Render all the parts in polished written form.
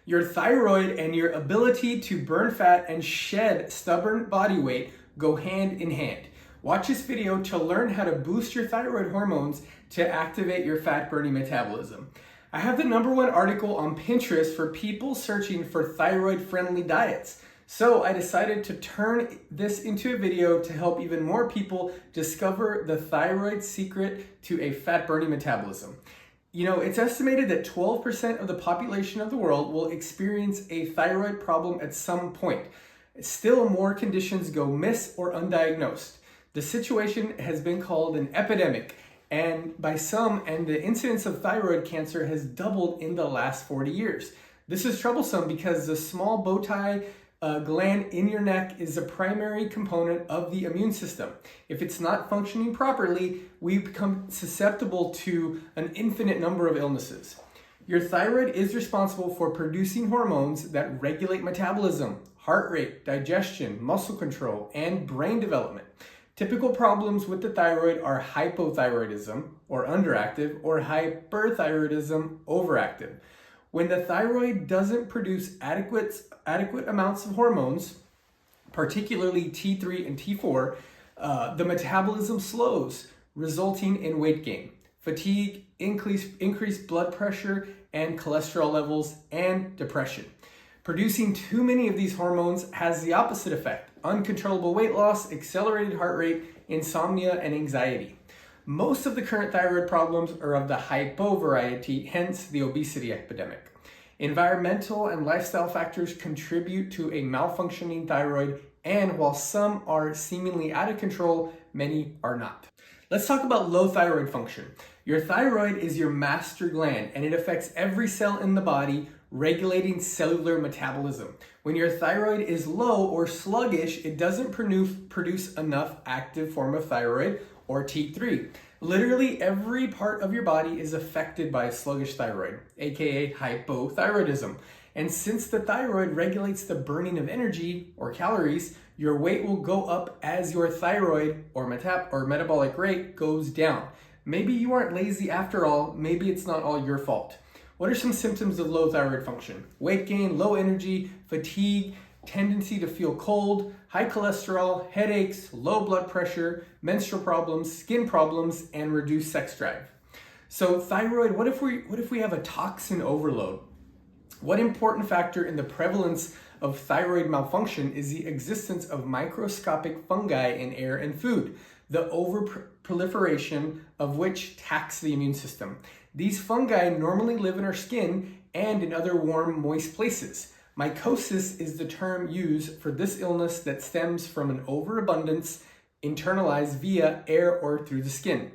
Your thyroid and your ability to burn fat and shed stubborn body weight go hand in hand. Watch this video to learn how to boost your thyroid hormones to activate your fat-burning metabolism. I have the #1 article on Pinterest for people searching for thyroid-friendly diets. So I decided to turn this into a video to help even more people discover the thyroid secret to a fat-burning metabolism. You know, it's estimated that 12% of the population of the world will experience a thyroid problem at some point. Still, more conditions go missed or undiagnosed. The situation has been called an epidemic, and by some, and the incidence of thyroid cancer has doubled in the last 40 years. This is troublesome because the small bow tie gland in your neck is a primary component of the immune system. If it's not functioning properly, we become susceptible to an infinite number of illnesses. Your thyroid is responsible for producing hormones that regulate metabolism, heart rate, digestion, muscle control, and brain development. Typical problems with the thyroid are hypothyroidism, or underactive, or hyperthyroidism, overactive. When the thyroid doesn't produce adequate amounts of hormones, particularly T3 and T4, the metabolism slows, resulting in weight gain, fatigue, increased blood pressure and cholesterol levels, and depression. Producing too many of these hormones has the opposite effect: uncontrollable weight loss, accelerated heart rate, insomnia, and anxiety. Most of the current thyroid problems are of the hypo variety, hence the obesity epidemic. Environmental and lifestyle factors contribute to a malfunctioning thyroid, and while some are seemingly out of control, many are not. Let's talk about low thyroid function. Your thyroid is your master gland, and it affects every cell in the body, regulating cellular metabolism. When your thyroid is low or sluggish, it doesn't produce enough active form of thyroid, or T3. Literally every part of your body is affected by a sluggish thyroid, aka hypothyroidism. And since the thyroid regulates the burning of energy, or calories, your weight will go up as your thyroid or metabolic rate goes down. Maybe you aren't lazy after all, maybe it's not all your fault. What are some symptoms of low thyroid function? Weight gain, low energy, fatigue, tendency to feel cold, high cholesterol, headaches, low blood pressure, menstrual problems, skin problems, and reduced sex drive. So thyroid, what if we have a toxin overload? One important factor in the prevalence of thyroid malfunction is the existence of microscopic fungi in air and food, the overproliferation of which tax the immune system. These fungi normally live in our skin and in other warm, moist places. Mycosis is the term used for this illness that stems from an overabundance internalized via air or through the skin.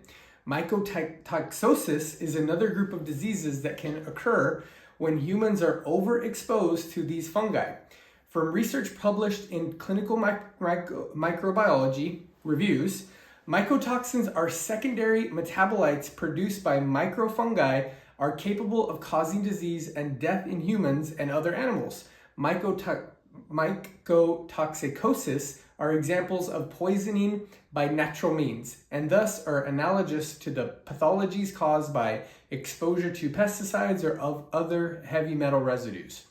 Mycotoxosis is another group of diseases that can occur when humans are overexposed to these fungi. From research published in clinical microbiology reviews, mycotoxins are secondary metabolites produced by microfungi, are capable of causing disease and death in humans and other animals. Mycotoxicosis are examples of poisoning by natural means, and thus are analogous to the pathologies caused by exposure to pesticides or of other heavy metal residues.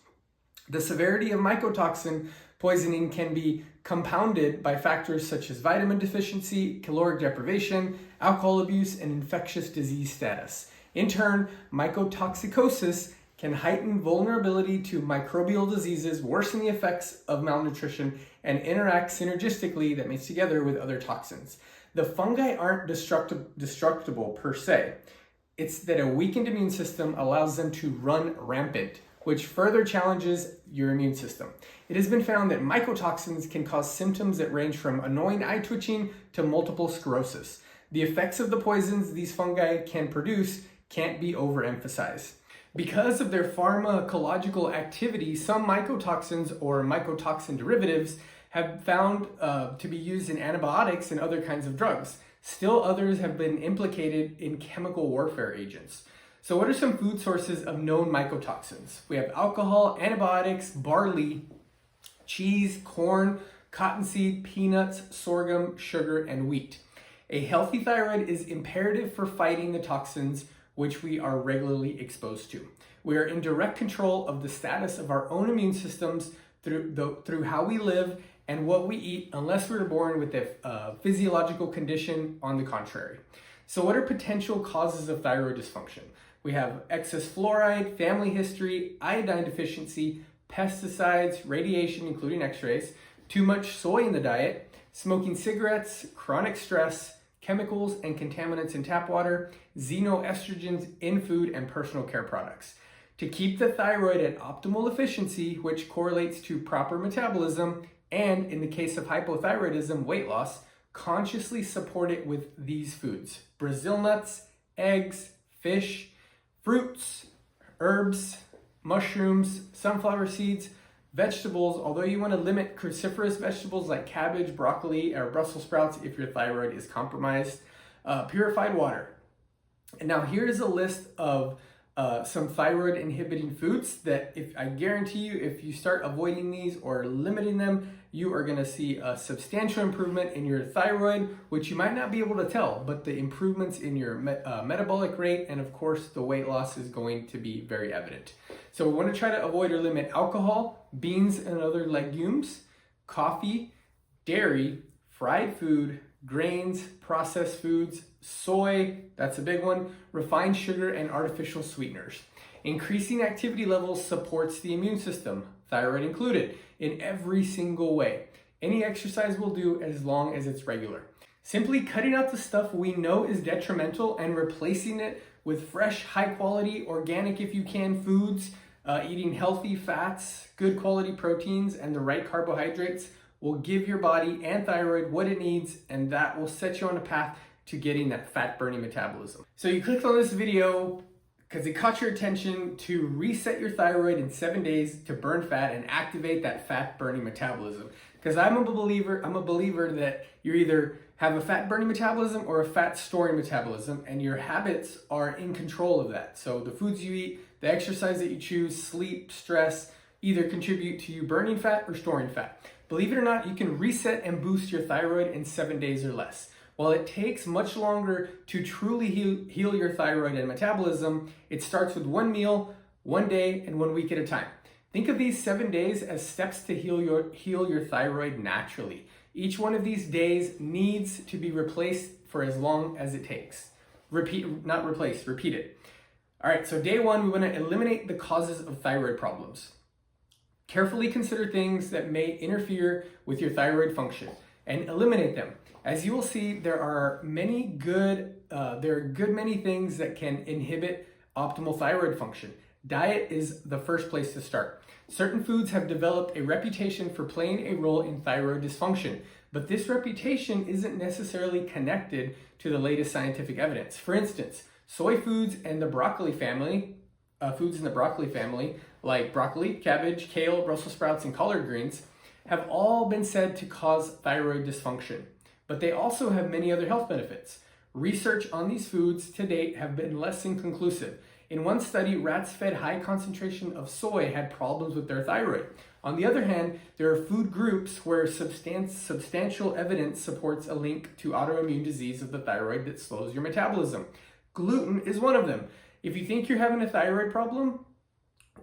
The severity of mycotoxin poisoning can be compounded by factors such as vitamin deficiency, caloric deprivation, alcohol abuse, and infectious disease status. In turn, mycotoxicosis can heighten vulnerability to microbial diseases, worsen the effects of malnutrition, and interact synergistically, that means together, with other toxins. The fungi aren't destructible per se. It's that a weakened immune system allows them to run rampant, which further challenges your immune system. It has been found that mycotoxins can cause symptoms that range from annoying eye twitching to multiple sclerosis. The effects of the poisons these fungi can produce can't be overemphasized. Because of their pharmacological activity, some mycotoxins or mycotoxin derivatives have found to be used in antibiotics and other kinds of drugs. Still others have been implicated in chemical warfare agents. So what are some food sources of known mycotoxins? We have alcohol, antibiotics, barley, cheese, corn, cottonseed, peanuts, sorghum, sugar, and wheat. A healthy thyroid is imperative for fighting the toxins which we are regularly exposed to. We are in direct control of the status of our own immune systems through how we live and what we eat, unless we were born with a physiological condition on the contrary. So what are potential causes of thyroid dysfunction? We have excess fluoride, family history, iodine deficiency, pesticides, radiation, including x-rays, too much soy in the diet, smoking cigarettes, chronic stress, chemicals and contaminants in tap water, xenoestrogens in food, and personal care products. To keep the thyroid at optimal efficiency, which correlates to proper metabolism, and in the case of hypothyroidism, weight loss, consciously support it with these foods: Brazil nuts, eggs, fish, fruits, herbs, mushrooms, sunflower seeds, vegetables, although you want to limit cruciferous vegetables like cabbage, broccoli, or Brussels sprouts if your thyroid is compromised, purified water. And now here's a list of some thyroid inhibiting foods that I guarantee you, if you start avoiding these or limiting them, you are going to see a substantial improvement in your thyroid, which you might not be able to tell, but the improvements in your metabolic rate and of course the weight loss is going to be very evident. So we want to try to avoid or limit alcohol, beans and other legumes, coffee, dairy, fried food, grains, processed foods, soy, that's a big one, refined sugar, and artificial sweeteners. Increasing activity levels supports the immune system, thyroid included, in every single way. Any exercise will do as long as it's regular. Simply cutting out the stuff we know is detrimental and replacing it with fresh, high quality, organic if you can, foods, eating healthy fats, good quality proteins, and the right carbohydrates will give your body and thyroid what it needs, and that will set you on a path to getting that fat burning metabolism. So you clicked on this video because it caught your attention to reset your thyroid in 7 days to burn fat and activate that fat burning metabolism. Because I'm a believer that you either have a fat burning metabolism or a fat storing metabolism, and your habits are in control of that. So the foods you eat, the exercise that you choose, sleep, stress, either contribute to you burning fat or storing fat. Believe it or not, you can reset and boost your thyroid in 7 days or less. While it takes much longer to truly heal your thyroid and metabolism, it starts with one meal, 1 day, and 1 week at a time. Think of these 7 days as steps to heal your thyroid naturally. Each one of these days needs to be replaced for as long as it takes. Repeat it. All right, so day one, we want to eliminate the causes of thyroid problems. Carefully consider things that may interfere with your thyroid function and eliminate them. As you will see, there are many things that can inhibit optimal thyroid function. Diet is the first place to start. Certain foods have developed a reputation for playing a role in thyroid dysfunction, but this reputation isn't necessarily connected to the latest scientific evidence. For instance, soy foods and the broccoli family, like broccoli, cabbage, kale, Brussels sprouts, and collard greens, have all been said to cause thyroid dysfunction, but they also have many other health benefits. Research on these foods to date have been less than conclusive. In one study, rats fed high concentration of soy had problems with their thyroid. On the other hand, there are food groups where substantial evidence supports a link to autoimmune disease of the thyroid that slows your metabolism. Gluten is one of them. If you think you're having a thyroid problem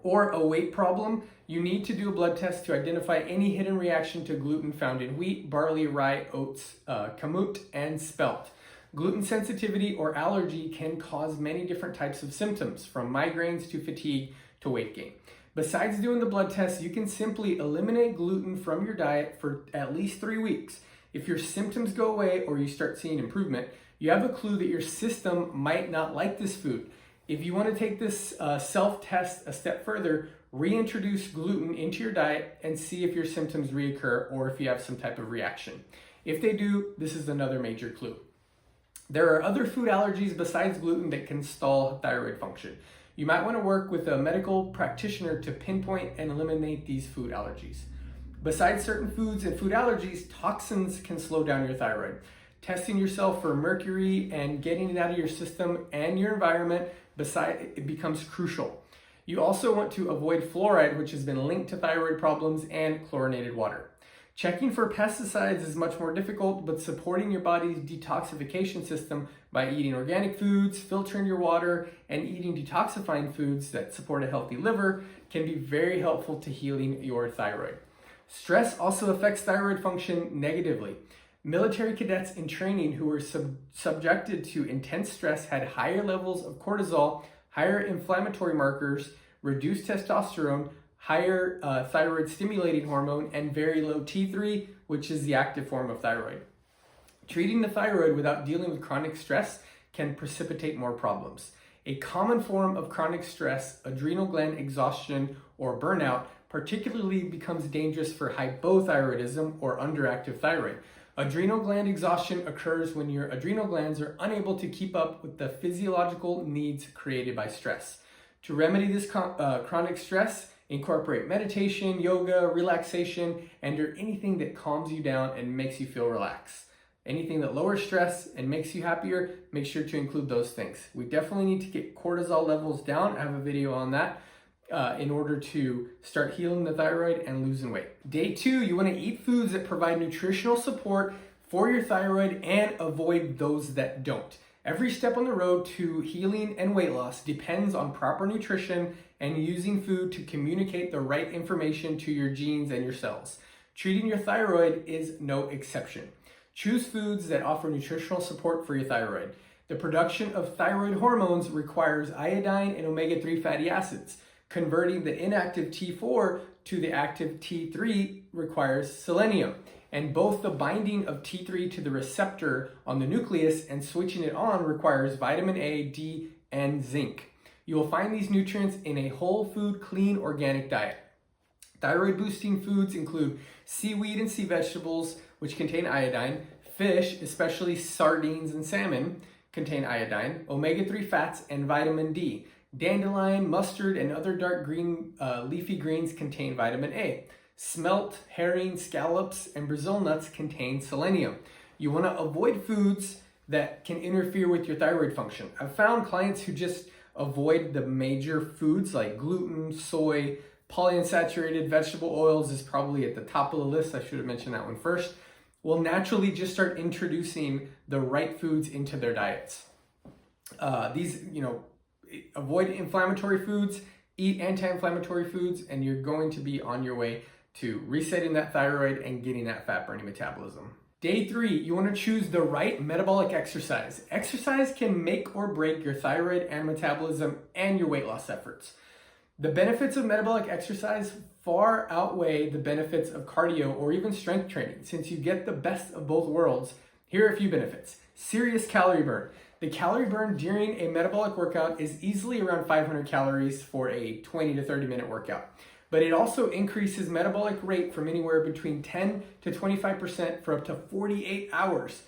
or a weight problem, you need to do a blood test to identify any hidden reaction to gluten found in wheat, barley, rye, oats, kamut, and spelt. Gluten sensitivity or allergy can cause many different types of symptoms, from migraines to fatigue to weight gain. Besides doing the blood test, you can simply eliminate gluten from your diet for at least 3 weeks. If your symptoms go away or you start seeing improvement, you have a clue that your system might not like this food. If you want to take this self-test a step further, reintroduce gluten into your diet and see if your symptoms reoccur or if you have some type of reaction. If they do, this is another major clue. There are other food allergies besides gluten that can stall thyroid function. You might want to work with a medical practitioner to pinpoint and eliminate these food allergies. Besides certain foods and food allergies, toxins can slow down your thyroid. Testing yourself for mercury and getting it out of your system and your environment it becomes crucial. You also want to avoid fluoride, which has been linked to thyroid problems, and chlorinated water. Checking for pesticides is much more difficult, but supporting your body's detoxification system by eating organic foods, filtering your water, and eating detoxifying foods that support a healthy liver can be very helpful to healing your thyroid. Stress also affects thyroid function negatively. Military cadets in training who were subjected to intense stress had higher levels of cortisol, higher inflammatory markers, reduced testosterone, higher thyroid stimulating hormone, and very low T3, which is the active form of thyroid. Treating the thyroid without dealing with chronic stress can precipitate more problems. A common form of chronic stress, adrenal gland exhaustion or burnout, particularly becomes dangerous for hypothyroidism or underactive thyroid. Adrenal gland exhaustion occurs when your adrenal glands are unable to keep up with the physiological needs created by stress. To remedy this chronic stress, incorporate meditation, yoga, relaxation, and or anything that calms you down and makes you feel relaxed. Anything that lowers stress and makes you happier, make sure to include those things. We definitely need to get cortisol levels down. I have a video on that in order to start healing the thyroid and losing weight. Day 2, you want to eat foods that provide nutritional support for your thyroid and avoid those that don't. Every step on the road to healing and weight loss depends on proper nutrition and using food to communicate the right information to your genes and your cells. Treating your thyroid is no exception. Choose foods that offer nutritional support for your thyroid. The production of thyroid hormones requires iodine and omega-3 fatty acids. Converting the inactive T4 to the active T3 requires selenium. And both the binding of T3 to the receptor on the nucleus and switching it on requires vitamin A, D, and zinc. You will find these nutrients in a whole food, clean, organic diet. Thyroid boosting foods include seaweed and sea vegetables, which contain iodine. Fish, especially sardines and salmon, contain iodine, omega-3 fats, and vitamin D. Dandelion, mustard, and other dark green leafy greens contain vitamin A. Smelt, herring, scallops, and Brazil nuts contain selenium. You want to avoid foods that can interfere with your thyroid function. I've found clients who just avoid the major foods like gluten, soy, polyunsaturated vegetable oils is probably at the top of the list. I should have mentioned that one first. Will naturally just start introducing the right foods into their diets. Avoid inflammatory foods, eat anti-inflammatory foods, and you're going to be on your way to resetting that thyroid and getting that fat burning metabolism. Day 3, you want to choose the right metabolic exercise. Exercise can make or break your thyroid and metabolism and your weight loss efforts. The benefits of metabolic exercise far outweigh the benefits of cardio or even strength training. Since you get the best of both worlds, here are a few benefits. Serious calorie burn. The calorie burn during a metabolic workout is easily around 500 calories for a 20 to 30 minute workout. But it also increases metabolic rate from anywhere between 10 to 25% for up to 48 hours,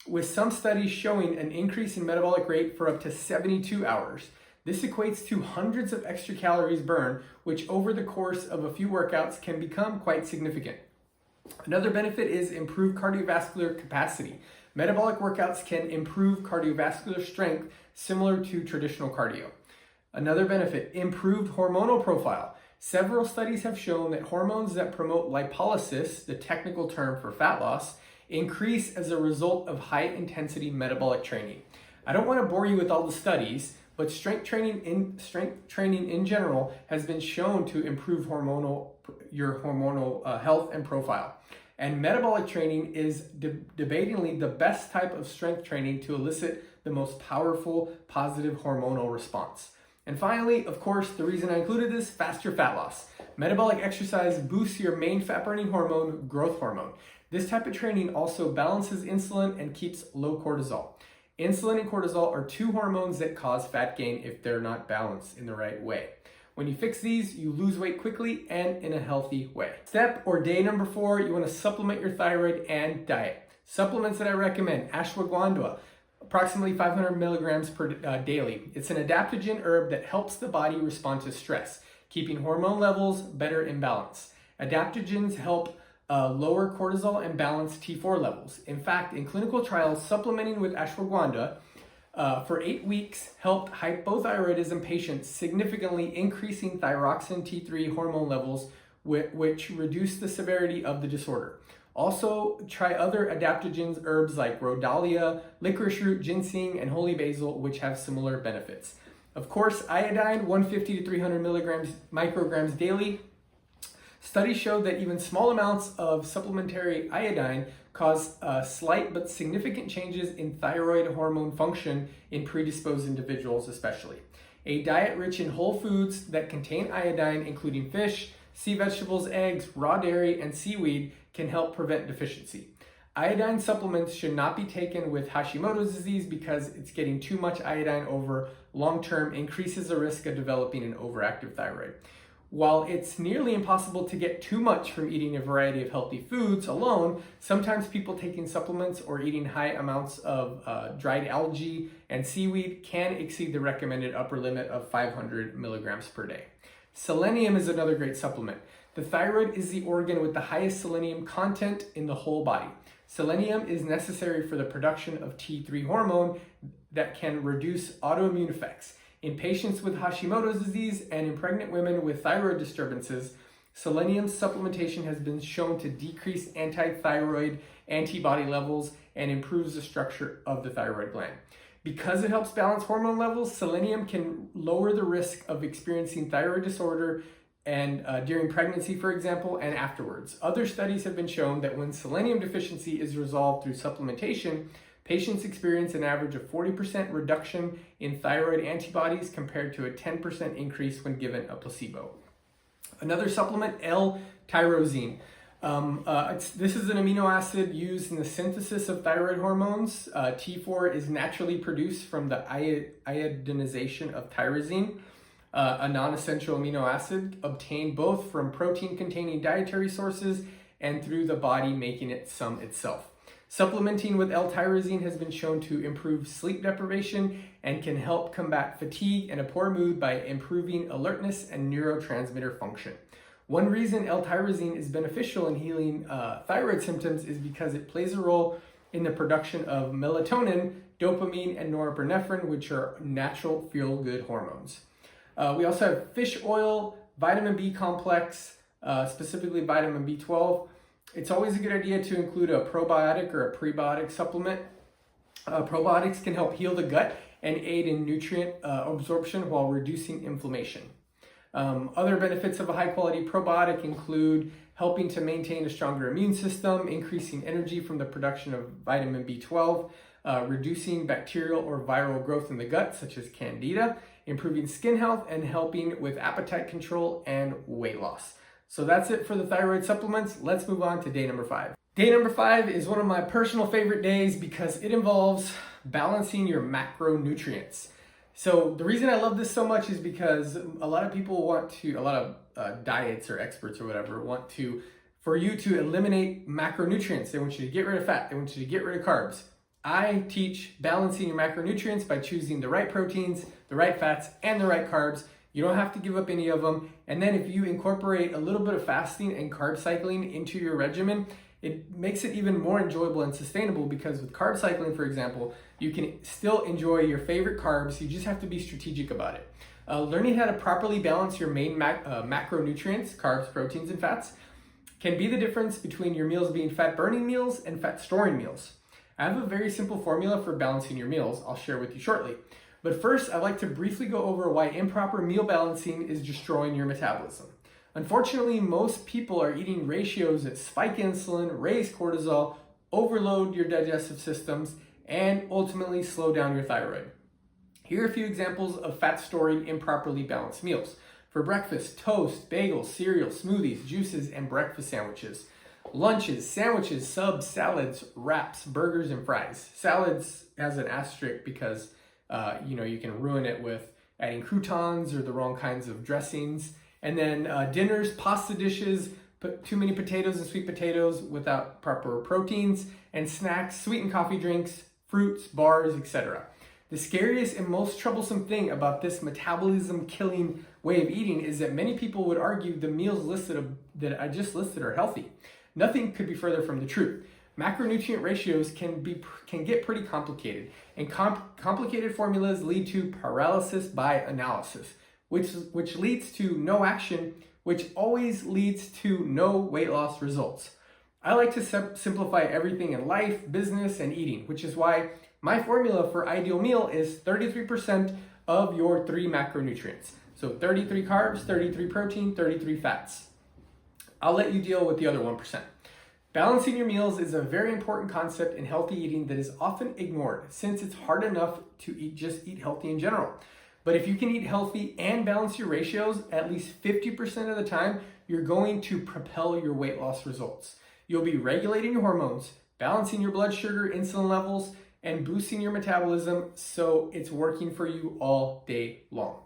with some studies showing an increase in metabolic rate for up to 72 hours. This equates to hundreds of extra calories burned, which over the course of a few workouts can become quite significant. Another benefit is improved cardiovascular capacity. Metabolic workouts can improve cardiovascular strength similar to traditional cardio. Another benefit, improved hormonal profile. Several studies have shown that hormones that promote lipolysis, the technical term for fat loss, increase as a result of high intensity metabolic training. I don't want to bore you with all the studies, but strength training in general has been shown to improve your hormonal health and profile. And metabolic training is debatingly the best type of strength training to elicit the most powerful positive hormonal response. And finally, of course, the reason I included this, faster fat loss. Metabolic exercise boosts your main fat-burning hormone, growth hormone. This type of training also balances insulin and keeps low cortisol. Insulin and cortisol are two hormones that cause fat gain if they're not balanced in the right way. When you fix these, you lose weight quickly and in a healthy way. Step or day number 4, you want to supplement your thyroid and diet. Supplements that I recommend, ashwagandha, approximately 500 milligrams per daily. It's an adaptogen herb that helps the body respond to stress, keeping hormone levels better in balance. Adaptogens help lower cortisol and balance T4 levels. In fact, in clinical trials, supplementing with ashwagandha for 8 weeks helped hypothyroidism patients, significantly increasing thyroxine T3 hormone levels which reduce the severity of the disorder. Also, try other adaptogens herbs like rhodiola, licorice root, ginseng, and holy basil, which have similar benefits. Of course, iodine, 150 to 300 micrograms daily. Studies showed that even small amounts of supplementary iodine cause slight but significant changes in thyroid hormone function in predisposed individuals especially. A diet rich in whole foods that contain iodine, including fish, sea vegetables, eggs, raw dairy, and seaweed, can help prevent deficiency. Iodine supplements should not be taken with Hashimoto's disease because it's getting too much iodine over long term increases the risk of developing an overactive thyroid. While it's nearly impossible to get too much from eating a variety of healthy foods alone, sometimes people taking supplements or eating high amounts of dried algae and seaweed can exceed the recommended upper limit of 500 milligrams per day. Selenium is another great supplement. The thyroid is the organ with the highest selenium content in the whole body. Selenium is necessary for the production of T3 hormone that can reduce autoimmune effects. In patients with Hashimoto's disease and in pregnant women with thyroid disturbances, selenium supplementation has been shown to decrease anti-thyroid antibody levels and improves the structure of the thyroid gland. Because it helps balance hormone levels, selenium can lower the risk of experiencing thyroid disorder and during pregnancy, for example, and afterwards. Other studies have been shown that when selenium deficiency is resolved through supplementation, patients experience an average of 40% reduction in thyroid antibodies compared to a 10% increase when given a placebo. Another supplement, L-tyrosine. This is an amino acid used in the synthesis of thyroid hormones. T4 is naturally produced from the iodinization of tyrosine, a non-essential amino acid obtained both from protein-containing dietary sources and through the body making it some itself. Supplementing with L-tyrosine has been shown to improve sleep deprivation and can help combat fatigue and a poor mood by improving alertness and neurotransmitter function. One reason L-tyrosine is beneficial in healing thyroid symptoms is because it plays a role in the production of melatonin, dopamine, and norepinephrine, which are natural feel-good hormones. We also have fish oil, vitamin B complex, specifically vitamin B12. It's always a good idea to include a probiotic or a prebiotic supplement. Probiotics can help heal the gut and aid in nutrient absorption while reducing inflammation. Other benefits of a high-quality probiotic include helping to maintain a stronger immune system, increasing energy from the production of vitamin B12, reducing bacterial or viral growth in the gut, such as candida, improving skin health, and helping with appetite control and weight loss. So that's it for the thyroid supplements. Let's move on to day number 5. Day number 5 is one of my personal favorite days because it involves balancing your macronutrients. So the reason I love this so much is because a lot of diets or experts or whatever want for you to eliminate macronutrients. They want you to get rid of fat. They want you to get rid of carbs. I teach balancing your macronutrients by choosing the right proteins, the right fats, and the right carbs. You don't have to give up any of them. And then if you incorporate a little bit of fasting and carb cycling into your regimen, it makes it even more enjoyable and sustainable because with carb cycling, for example, you can still enjoy your favorite carbs. You just have to be strategic about it. Learning how to properly balance your main macronutrients, carbs, proteins, and fats, can be the difference between your meals being fat-burning meals and fat-storing meals. I have a very simple formula for balancing your meals I'll share with you shortly. But first, I'd like to briefly go over why improper meal balancing is destroying your metabolism. Unfortunately, most people are eating ratios that spike insulin, raise cortisol, overload your digestive systems, and ultimately slow down your thyroid. Here are a few examples of fat-storing, improperly balanced meals. For breakfast, toast, bagels, cereal, smoothies, juices, and breakfast sandwiches. Lunches, sandwiches, subs, salads, wraps, burgers, and fries. Salads has an asterisk because you can ruin it with adding croutons or the wrong kinds of dressings. And then dinners, pasta dishes, too many potatoes and sweet potatoes without proper proteins, and snacks, sweetened coffee drinks, fruits, bars, etc. The scariest and most troublesome thing about this metabolism killing way of eating is that many people would argue the meals that I just listed are healthy. Nothing could be further from the truth. Macronutrient ratios can get pretty complicated, and complicated formulas lead to paralysis by analysis, which leads to no action which always leads to no weight loss results. I like to simplify everything in life, business, and eating, which is why my formula for ideal meal is 33% of your 3 macronutrients. So 33 carbs, 33 protein, 33 fats. I'll let you deal with the other 1%. Balancing your meals is a very important concept in healthy eating that is often ignored, since it's hard enough to just eat healthy in general. But if you can eat healthy and balance your ratios at least 50% of the time, you're going to propel your weight loss results. You'll be regulating your hormones, balancing your blood sugar, insulin levels, and boosting your metabolism, so it's working for you all day long.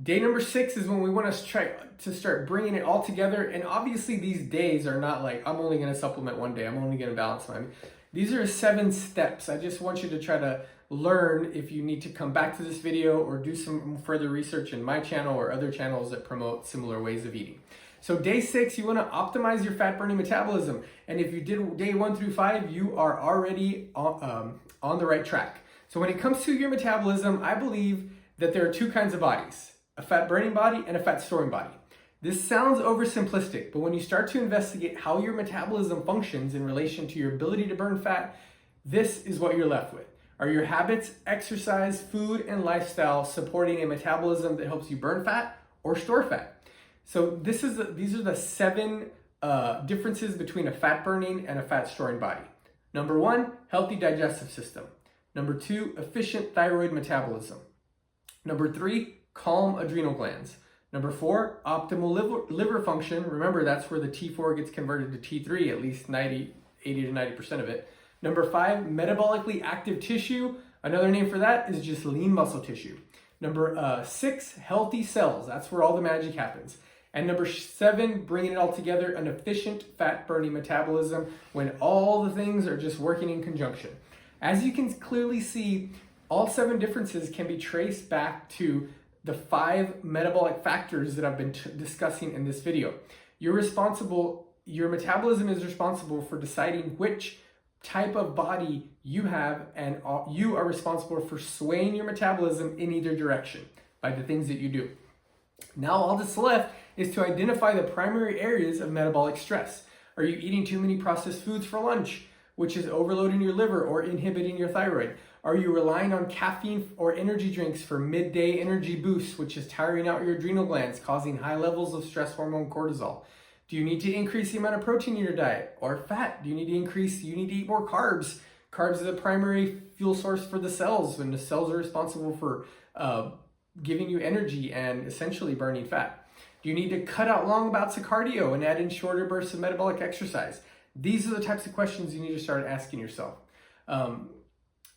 Day number 6 is when we want to try to start bringing it all together. And obviously these days are not like, I'm only going to supplement one day, I'm only going to balance mine. These are 7 steps. I just want you to try to learn if you need to come back to this video or do some further research in my channel or other channels that promote similar ways of eating. So day 6, you want to optimize your fat burning metabolism. And if you did day 1 through 5, you are already on the right track. So when it comes to your metabolism, I believe that there are 2 kinds of bodies, a fat burning body and a fat storing body. This sounds oversimplistic, but when you start to investigate how your metabolism functions in relation to your ability to burn fat, this is what you're left with. Are your habits, exercise, food, and lifestyle supporting a metabolism that helps you burn fat or store fat? So these are the 7 differences between a fat burning and a fat storing body. Number 1, healthy digestive system. Number 2, efficient thyroid metabolism. Number 3, calm adrenal glands. Number 4, optimal liver function. Remember, that's where the T4 gets converted to T3, at least 80 to 90% of it. Number 5, metabolically active tissue. Another name for that is just lean muscle tissue. Number 6, healthy cells. That's where all the magic happens. And number 7, bringing it all together, an efficient fat burning metabolism when all the things are just working in conjunction. As you can clearly see, all 7 differences can be traced back to the 5 metabolic factors that I've been discussing in this video. Your metabolism is responsible for deciding which type of body you have, and you are responsible for swaying your metabolism in either direction by the things that you do. Now all that's left is to identify the primary areas of metabolic stress. Are you eating too many processed foods for lunch, which is overloading your liver or inhibiting your thyroid? Are you relying on caffeine or energy drinks for midday energy boosts, which is tiring out your adrenal glands, causing high levels of stress hormone cortisol? Do you need to increase the amount of protein in your diet or fat? Do you need to eat more carbs? Carbs are the primary fuel source for the cells, and the cells are responsible for giving you energy and essentially burning fat. Do you need to cut out long bouts of cardio and add in shorter bursts of metabolic exercise? These are the types of questions you need to start asking yourself.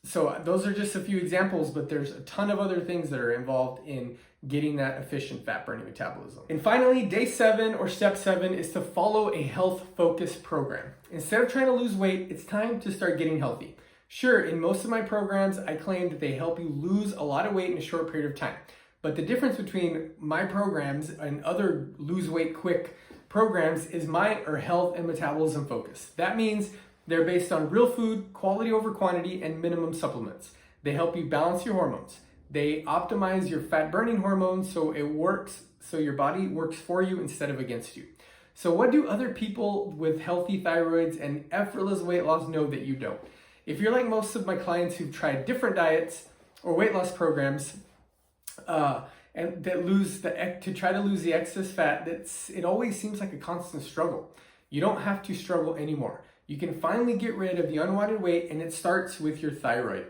So those are just a few examples, but there's a ton of other things that are involved in getting that efficient fat burning metabolism. And finally, day 7 or step 7 is to follow a health focused program. Instead of trying to lose weight, it's time to start getting healthy. Sure, in most of my programs, I claim that they help you lose a lot of weight in a short period of time. But the difference between my programs and other lose weight quick programs is mine are health and metabolism focused. That means they're based on real food, quality over quantity, and minimum supplements. They help you balance your hormones. They optimize your fat burning hormones so your body works for you instead of against you. So what do other people with healthy thyroids and effortless weight loss know that you don't? If you're like most of my clients who've tried different diets or weight loss programs, and to try to lose the excess fat, it always seems like a constant struggle. You don't have to struggle anymore. You can finally get rid of the unwanted weight, and it starts with your thyroid.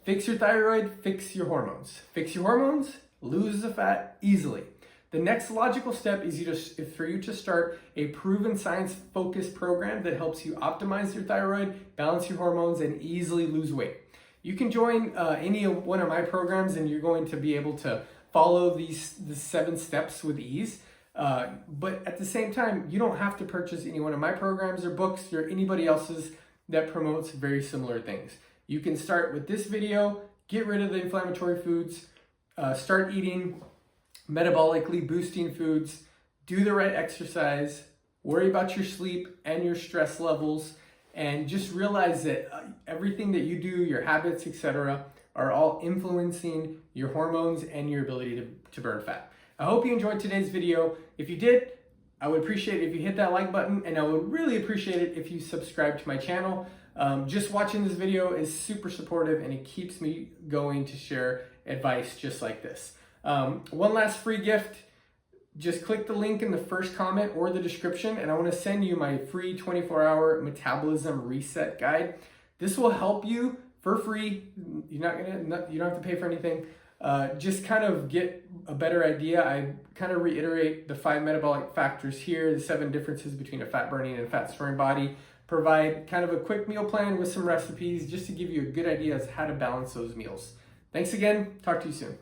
Fix your thyroid, fix your hormones. Fix your hormones, lose the fat easily. The next logical step is for you to start a proven science-focused program that helps you optimize your thyroid, balance your hormones, and easily lose weight. You can join any one of my programs, and you're going to be able to follow the 7 steps with ease. But at the same time, you don't have to purchase any one of my programs or books or anybody else's that promotes very similar things. You can start with this video, get rid of the inflammatory foods, start eating metabolically boosting foods, do the right exercise, worry about your sleep and your stress levels, and just realize that everything that you do, your habits, etc., are all influencing your hormones and your ability to burn fat. I hope you enjoyed today's video. If you did, I would appreciate it if you hit that like button, and I would really appreciate it if you subscribe to my channel. Just watching this video is super supportive, and it keeps me going to share advice just like this. One last free gift. Just click the link in the first comment or the description, and I want to send you my free 24-hour metabolism reset guide. This will help you for free. You don't have to pay for anything. Just kind of get a better idea. I kind of reiterate the 5 metabolic factors here, the 7 differences between a fat burning and fat storing body. Provide kind of a quick meal plan with some recipes just to give you a good idea as how to balance those meals. Thanks again. Talk to you soon.